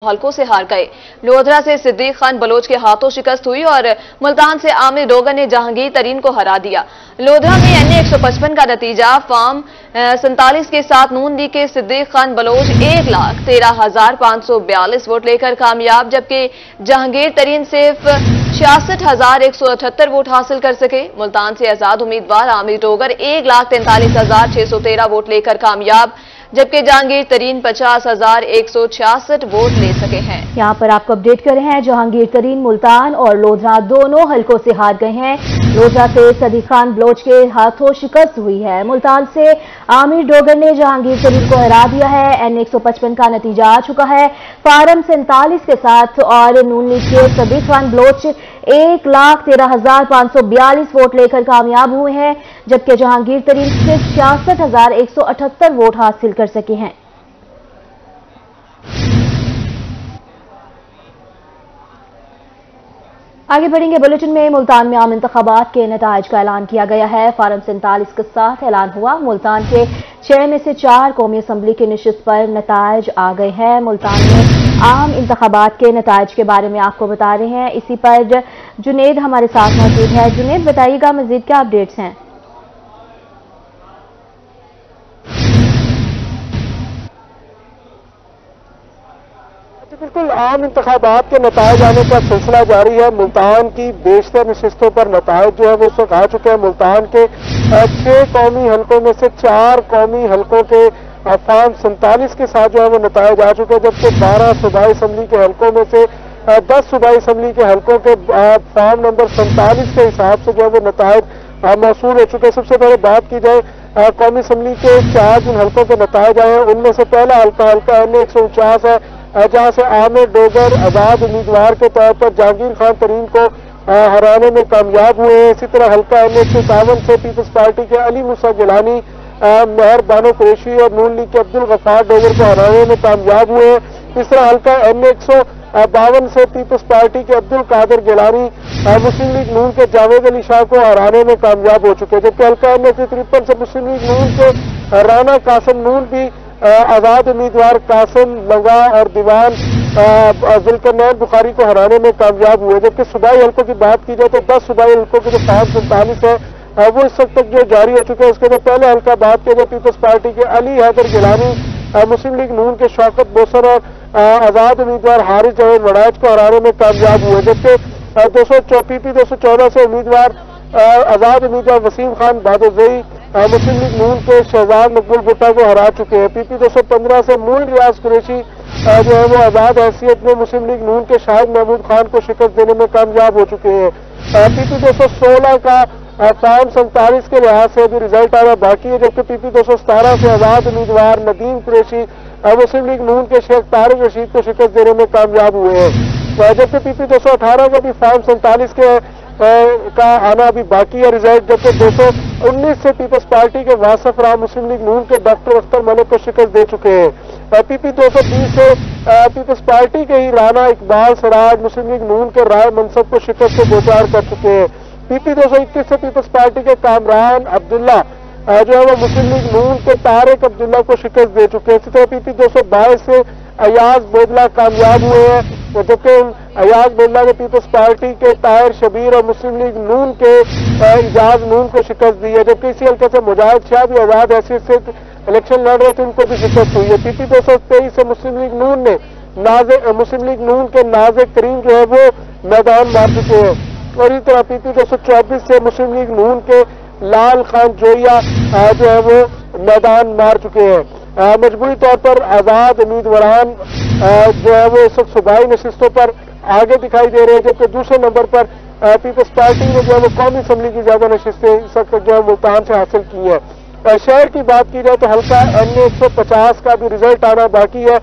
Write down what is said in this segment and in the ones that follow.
हल्कों से हार गए। लोधरा से सिद्दीक खान बलोच के हाथों शिकस्त हुई और मुल्तान से आमिर डोगर ने जहांगीर तरीन को हरा दिया। लोधरा में NA 155 का नतीजा फॉर्म 47 के साथ नून लीग के सिद्दीक खान बलोच 1,13,542 वोट लेकर कामयाब, जबकि जहांगीर तरीन सिर्फ 66,178 वोट हासिल कर सके। मुल्तान से आजाद उम्मीदवार आमिर डोगर 1,43,613 वोट लेकर कामयाब, जबकि जहांगीर तरीन 50,166 वोट ले सके हैं। यहाँ पर आपको अपडेट कर रहे हैं, जहांगीर तरीन मुल्तान और लोधरा दोनों हलकों से हार गए हैं। लोधरा से सिद्दीक खान बलोच के हाथों शिकस्त हुई है। मुल्तान से आमिर डोगर ने जहांगीर तरीन को हरा दिया है। NA 155 का नतीजा आ चुका है फार्म 47 के साथ और नून लीग के सिद्दीक खान बलोच 1,13,542 वोट लेकर कामयाब हुए हैं, जबकि जहांगीर तरीन सिर्फ 66,178 वोट हासिल कर सके हैं। आगे बढ़ेंगे बुलेटिन में। मुल्तान में आम इंतखाबात के नताइज का ऐलान किया गया है। फार्म 47 के साथ ऐलान हुआ। मुल्तान के 6 में से 4 कौमी असम्बली की नशिस्त पर नताइज आ गए हैं। मुल्तान में आम इंतखाबात के नताइज के बारे में आपको बता रहे हैं। इसी पर जुनेद हमारे साथ मौजूद है। जुनेद, बताइएगा मजीद क्या अपडेट्स हैं? बिल्कुल, आम इंतखाबात के नताइज आने का सिलसिला जारी है। मुल्तान की बेशतर नशिस्तों पर नताइज जो है वो इस वक्त आ चुके हैं। मुल्तान के 6 कौमी हलकों में से 4 कौमी हलकों के फार्म 47 के साथ जो है वो नताइज आ चुके हैं, जबकि 12 सूबाई असम्बली के हलकों में से 10 सूबाई असम्बली के हलकों के फार्म नंबर 47 के हिसाब से जो है वो नताइज मौसूल हो चुके हैं। सबसे पहले बात की जाए कौमी असम्बली के 4 जिन हलकों के नताइज आए हैं, उनमें से पहला हल्का NA 149 है, जहां से आमिर डोगर आजाद उम्मीदवार के तौर पर जहांगीर खान तरीन को हराने में कामयाब हुए हैं। इसी तरह हल्का NA 151 से पीपल्स पार्टी के अली मूसा गिलानी, मेहर बानो कुरैशी और नून लीग के अब्दुल गफ्फार डोगर को हराने में कामयाब हुए हैं। इस तरह हल्का NA 152 से पीपल्स पार्टी के अब्दुल कादिर गिलानी मुस्लिम लीग नून के जावेद अली शाह को हराने में कामयाब हो चुके हैं, जबकि हल्का NA 153 से मुस्लिम लीग नून के राना कासिम नून भी आजाद उम्मीदवार कासिम लंगा और दीवान जुल्करनैन बुखारी को हराने में कामयाब हुए। जबकि सूबाई हलकों की बात की जाए तो 10 सूबाई हलकों के जो फार्म 47 है वो इस वक्त तक जो जारी हो चुके हैं। उसके बाद पहले हल्का बात की जाए पीपल्स पार्टी के अली हैदर गिलानी मुस्लिम लीग नून के शौकत बोसर और आजाद उम्मीदवार हारिस जावेद वड़ाइच को हराने में कामयाब हुए, जबकि PP 214 से उम्मीदवार आजाद उम्मीदवार वसीम खान बहादुर मुस्लिम लीग नून के शहजाद मकबूल भुट्टा को हरा चुके हैं। PP 215 से मूल रियाज कुरैशी जो है वो आजाद हैसियत में मुस्लिम लीग नून के शाहिद महमूद खान को शिकस्त देने में कामयाब हो चुके हैं। PP 216 का फार्म 47 के लिहाज से भी रिजल्ट आना बाकी है, जबकि PP 217 से आजाद उम्मीदवार नदीम कुरैशी मुस्लिम लीग नून के शेख तारिक रशीद को शिकस्त देने में कामयाब हुए हैं, जबकि PP 218 का भी फार्म 47 के का आना अभी बाकी है रिजल्ट, जबकि 219 से पीपल्स पार्टी के वासफ राम मुस्लिम लीग नून के डॉक्टर अख्तर मलिक को शिकस्त दे चुके हैं। PP 220 से पीपल्स पार्टी के ही राना इकबाल सराज मुस्लिम लीग नून के राय मनसब को शिकस्त से दो चार कर चुके हैं। PP 221 से पीपल्स पार्टी के कामरान अब्दुल्ला जो है वो मुस्लिम लीग नून के तारिक अब्दुल्ला को शिकस्त दे चुके हैं। इसी तरह PP 222 से अयाज बोदला कामयाब हुए हैं, जबकि अयाज बोदला ने पीपल्स पार्टी के ताहिर शबीर और मुस्लिम लीग नून के इजाज नून को शिकस्त दी है, जबकि इसी हल्के से मुजाहिद शाह भी आजाद हैसियत से इलेक्शन लड़ रहे थे, उनको भी शिकस्त हुई है। PP 223 से मुस्लिम लीग नून ने मुस्लिम लीग नून के नाज़िक करीम जो है वो मैदान मार चुके हैं, और इसी तरह PP 224 से मुस्लिम लीग नून के लाल खान जोया जो है वो मैदान मार चुके हैं। मजबूरी तौर पर आजाद उम्मीदवारान जो है वो इस वक्त सूबाई नशिस्तों पर आगे दिखाई दे रहे हैं, जबकि दूसरे नंबर पर पीपल्स पार्टी ने जो है वो कौमी असम्बली की ज्यादा नशिस्तें इस वक्त जो है मुल्तान से हासिल की हैं। शहर की बात की जाए तो हल्का NA 150 का भी रिजल्ट आना बाकी है,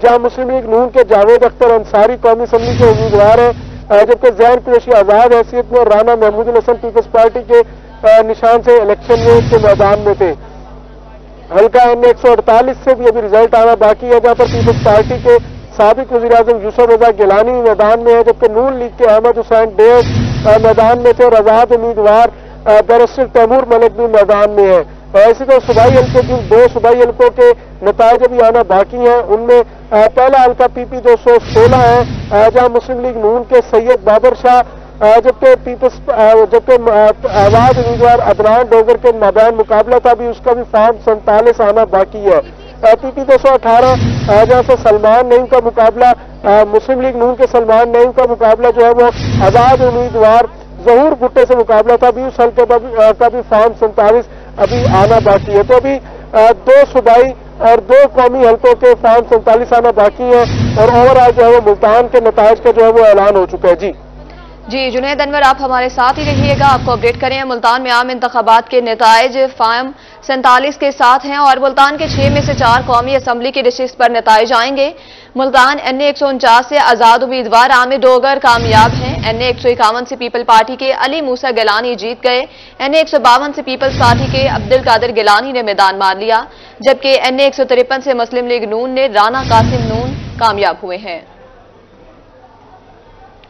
जहां मुस्लिम लीग नून के जावेद अख्तर अंसारी कौमी असम्बली के उम्मीदवार हैं, जबकि जैन कुरैशी आजाद हैसियत में राना महमूद हसन पीपल्स पार्टी के निशान से इलेक्शन में के मैदान में थे। हल्का NA 148 से भी अभी रिजल्ट आना बाकी है, जहां पर पीपल्स पार्टी के साबिक वज़ीर आज़म यूसुफ रज़ा गिलानी मैदान में है, जबकि नून लीग के अहमद हुसैन डेर मैदान में थे और आजाद उम्मीदवार बैरिस्टर तैमूर मलिक भी मैदान में है। इसी तरह सूबाई हल्के जिन 2 सूबाई हल्कों के नताइज अभी आना बाकी हैं, उनमें पहला हल्का PP 216 है, जहां मुस्लिम लीग नून के सैयद बाबर शाह, जबकि आवाज उम्मीदवार अदनान डोगर के माबैन मुकाबला था, भी उसका भी फॉर्म 47 आना बाकी है। PP 218 जहां से सलमान नईम का मुकाबला, मुस्लिम लीग नून के सलमान नईम का मुकाबला जो है वो आजाद उम्मीदवार जहूर भुट्टे से मुकाबला था, भी उस हल्के का भी फॉर्म 47 अभी आना बाकी है। तो अभी 2 सूबाई और 2 कौमी हल्कों के फॉर्म 47 आना बाकी है, और ओवरऑल जो है वो मुल्तान के नताइज का जो है वो ऐलान हो चुका है। जी जुनैद अनवर, आप हमारे साथ ही रहिएगा, आपको अपडेट करें। मुल्तान में आम इंतखाबात के नताइज फॉर्म 47 के साथ हैं और मुल्तान के 6 में से 4 कौमी असम्बली की नशिस्त पर नताइज आएंगे। मुल्तान NA 149 से आजाद उम्मीदवार आमिर डोगर कामयाब हैं। NA 151 से पीपल पार्टी के अली मूसा गिलानी जीत गए। NA 152 से पीपल्स पार्टी के अब्दुल कादिर गिलानी ने मैदान मार लिया, जबकि NA 153 से मुस्लिम लीग नून ने राना कासिम नून कामयाब हुए हैं।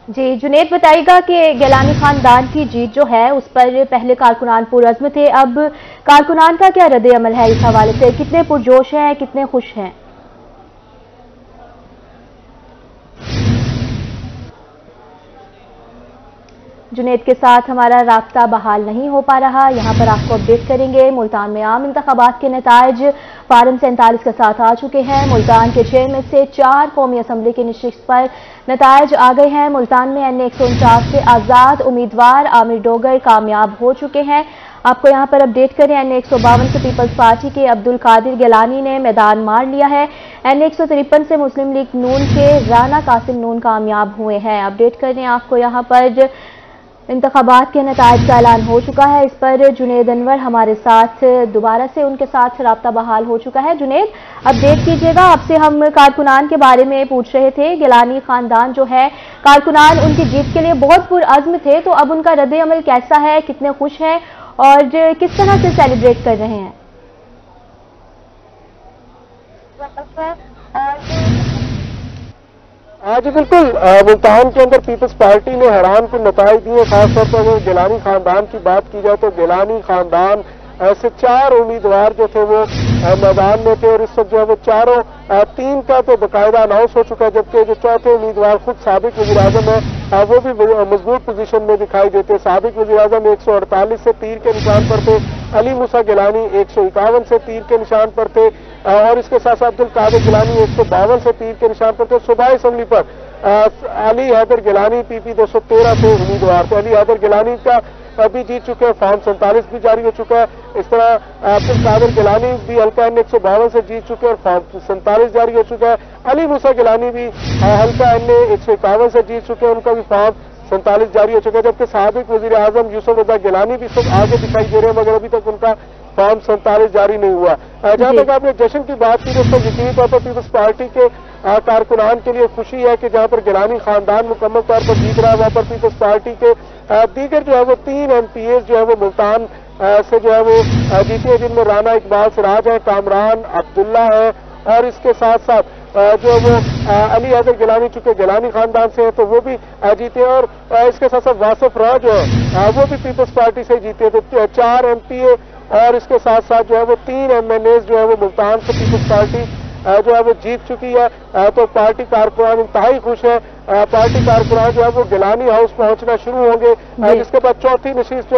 जी जुनैद, बताइएगा कि गिलानी खानदान की जीत जो है उस पर पहले कारकुनान पुरअज़्म थे, अब कारकुनान का क्या रद्द अमल है इस हवाले से? कितने पुरजोश हैं, कितने खुश हैं? जुनैद के साथ हमारा राब्ता बहाल नहीं हो पा रहा, यहाँ पर आपको अपडेट करेंगे। मुल्तान में आम इंतखाबात के नताइज फॉर्म 47 के साथ आ चुके हैं। मुल्तान के 6 में से 4 कौमी असम्बली की नशिस्त पर नताइज आ गए हैं। मुल्तान में NA 149 से आजाद उम्मीदवार आमिर डोगर कामयाब हो चुके हैं। आपको यहाँ पर अपडेट करें, NA 152 से पीपल्स पार्टी के अब्दुल कादिर गिलानी ने मैदान मार लिया है। NA 153 से मुस्लिम लीग नून के राना कासिम नून कामयाब हुए हैं। अपडेट करें आपको यहाँ पर इंतखाबात के नताइज का ऐलान हो चुका है। इस पर जुनैद अनवर हमारे साथ दोबारा से उनके साथ राब्ता बहाल हो चुका है। जुनैद, अपडेट कीजिएगा, आपसे हम कारकुनान के बारे में पूछ रहे थे। गिलानी खानदान जो है, कारकुनान उनकी जीत के लिए बहुत पुरअज़्म थे, तो अब उनका रद्द अमल कैसा है, कितने खुश हैं और किस तरह से सेलिब्रेट कर रहे हैं? जी बिल्कुल, मुल्तान के अंदर पीपल्स पार्टी ने हैरान कुन नताइज दिए। खासतौर पर अगर गिलानी खानदान की बात की जाए तो गिलानी खानदान से 4 उम्मीदवार जो थे वो मैदान में थे, और इस वक्त जो है वो चारों 3 का तो बाकायदा अनाउंस हो चुका है, जबकि जो चौथे उम्मीदवार खुद साबिक वज़ीर-ए-आज़म है वो भी मजबूत पोजीशन में दिखाई देते हैं। साबिक वज़ीर-ए-आज़म 148 से तीर के निशान पर थे, अली मूसा गिलानी 151 से तीर के निशान पर थे, और इसके साथ साथ अब्दुल कादिर गिलानी 152 से तीर के निशान पर थे। सूबाई असम्बली पर अली हैदर गिलानी PP 213 से उम्मीदवार थे। अली हैदर गिलानी का अभी जीत चुके हैं, फॉर्म 47 भी जारी हो चुका है। इस तरह अब्दुल कादिर गिलानी भी हल्का NA 152 से जीत चुके हैं और फॉर्म 47 जारी हो चुका है। अली मूसा गिलानी भी हल्का NA 151 से जीत चुके हैं, उनका भी फॉर्म 47 जारी हो चुका है, जबकि साबिक वज़ीर-ए-आज़म यूसुफ रज़ा गिलानी भी सब आगे दिखाई दे रहे हैं, मगर अभी तक उनका फॉर्म 47 जारी नहीं हुआ। जहां तक आपने जश्न की बात की, दोस्तों यकीनी तौर पर पीपल्स पार्टी के कारकुनान के लिए खुशी है कि जहां पर गिलानी खानदान मुकम्मल तौर पर जीत रहा है, वहां पर पीपल्स पार्टी के दीगर जो है वो 3 MPs जो है वो मुल्तान से जो है वो जीते हैं, जिनमें राना इकबाल सिराज है, कामरान अब्दुल्ला है, और इसके साथ साथ जो वो अली हैदर गिलानी चूंकि गिलानी खानदान से है तो वो भी जीते हैं, और इसके साथ साथ वासिफ राज जो है वो भी पीपल्स पार्टी से जीते हैं। तो 4 MPA और इसके साथ साथ जो है वो 3 MNAs जो है वो मुल्तान से पीपल्स पार्टी जो है वो जीत चुकी है। तो पार्टी कारकुनान इंतहाई खुश है। पार्टी कारकुनान जो है वो गिलानी हाउस पहुंचना शुरू होंगे, जिसके बाद चौथी नशिस्त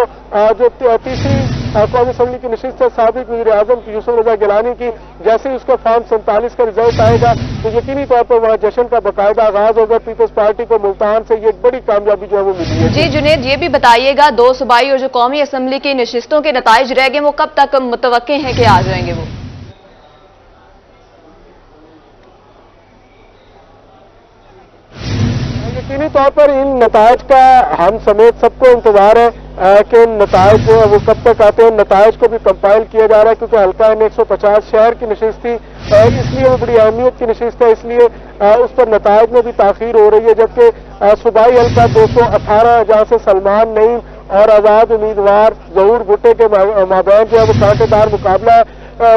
जो तीसरी कौमी असम्बली की नशिस्त है साबिक वज़ीर-ए-आज़म यूसुफ रज़ा गिलानी की, जैसे ही उसका फॉर्म 47 का रिजल्ट आएगा तो यकीनी तौर पर वहाँ जश्न का बाकायदा आगाज होगा। पीपल्स पार्टी को मुल्तान से ये एक बड़ी कामयाबी जो है वो मिली है। जी जुनैद, ये भी बताइएगा 2 सूबाई और जो कौमी असम्बली की नशिस्तों के नताइज रह गए वो कब तक मुतवक्के हैं कि आ जाएंगे? वो यकीनी तौर पर इन नताइज का हम समेत सबको इंतजार है कि नताइज जो है वो कब तक आते हैं। नताइज को भी कंपाइल किया जा रहा है क्योंकि हल्का NA 150 शहर की नशिस्त थी, इसलिए वो बड़ी अहमियत की नशिस्त है, इसलिए उस पर नताइज में भी ताखीर हो रही है। जबकि सूबाई हल्का 218 जहाँ से सलमान नईम और आजाद उम्मीदवार जहूर भुट्टे के माबैन जो है वो कांटेदार मुकाबला है,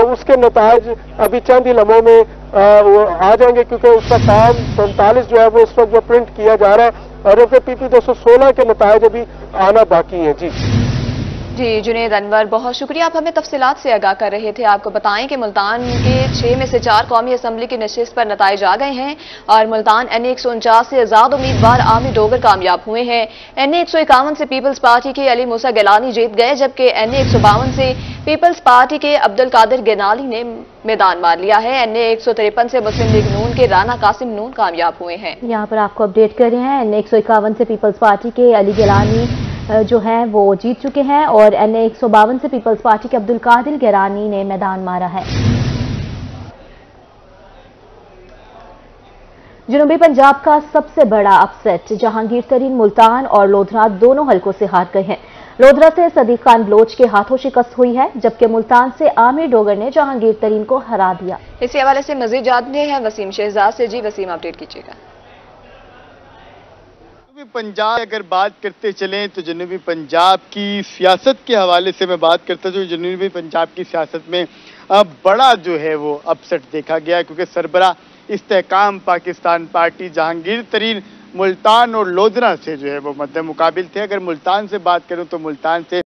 उसके नताइज अभी चंद ही लम्हों में वो आ जाएंगे, क्योंकि उसका फॉर्म 47 जो है वो इस वक्त जो प्रिंट किया जा रहा है, और PP 216 के नताइज अभी आना बाकी है। जी जी जुनेद अनवर, बहुत शुक्रिया, आप हमें तफसीलात से आगाह कर रहे थे। आपको बताएं कि मुल्तान के 6 में से 4 कौमी असम्बली की नशिस्त पर नताइज आ गए हैं और मुल्तान NA 149 से आजाद उम्मीदवार आमिर डोगर कामयाब हुए हैं। NA 151 से पीपल्स पार्टी के अली मूसा गिलानी जीत गए, जबकि NA 152 से पीपल्स पार्टी के अब्दुल कादिर गिनाली ने मैदान मार लिया है। NA 153 से मुस्लिम लीग नून के राना कासिम नून कामयाब हुए हैं। यहाँ पर आपको अपडेट कर रहे हैं, NA 151 से पीपल्स पार्टी के अली गिलानी जो हैं वो जीत चुके हैं और NA 152 से पीपल्स पार्टी के अब्दुल कादिर गिलानी ने मैदान मारा है। जनूबी पंजाब का सबसे बड़ा अपसेट जहांगीर तरीन मुल्तान और लोधरा दोनों हलकों से हार गए हैं। लोधरा से सदीक खान बलोच के हाथों शिकस्त हुई है, जबकि मुल्तान से आमिर डोगर ने जहांगीर तरीन को हरा दिया। इसी हवाले से मजीद जानते हैं वसीम शहजाद से। जी वसीम, अपडेट कीजिएगा। पंजाब अगर बात करते चलें तो जनूबी पंजाब की सियासत के हवाले से मैं बात करता हूँ। जनूबी पंजाब की सियासत में बड़ा जो है वो अपसेट देखा गया, क्योंकि सरबरा इस्तेहकाम पाकिस्तान पार्टी जहांगीर तरीन मुल्तान और लोधरा से जो है वो मद्दे मुकाबिल थे। अगर मुल्तान से बात करूं तो मुल्तान से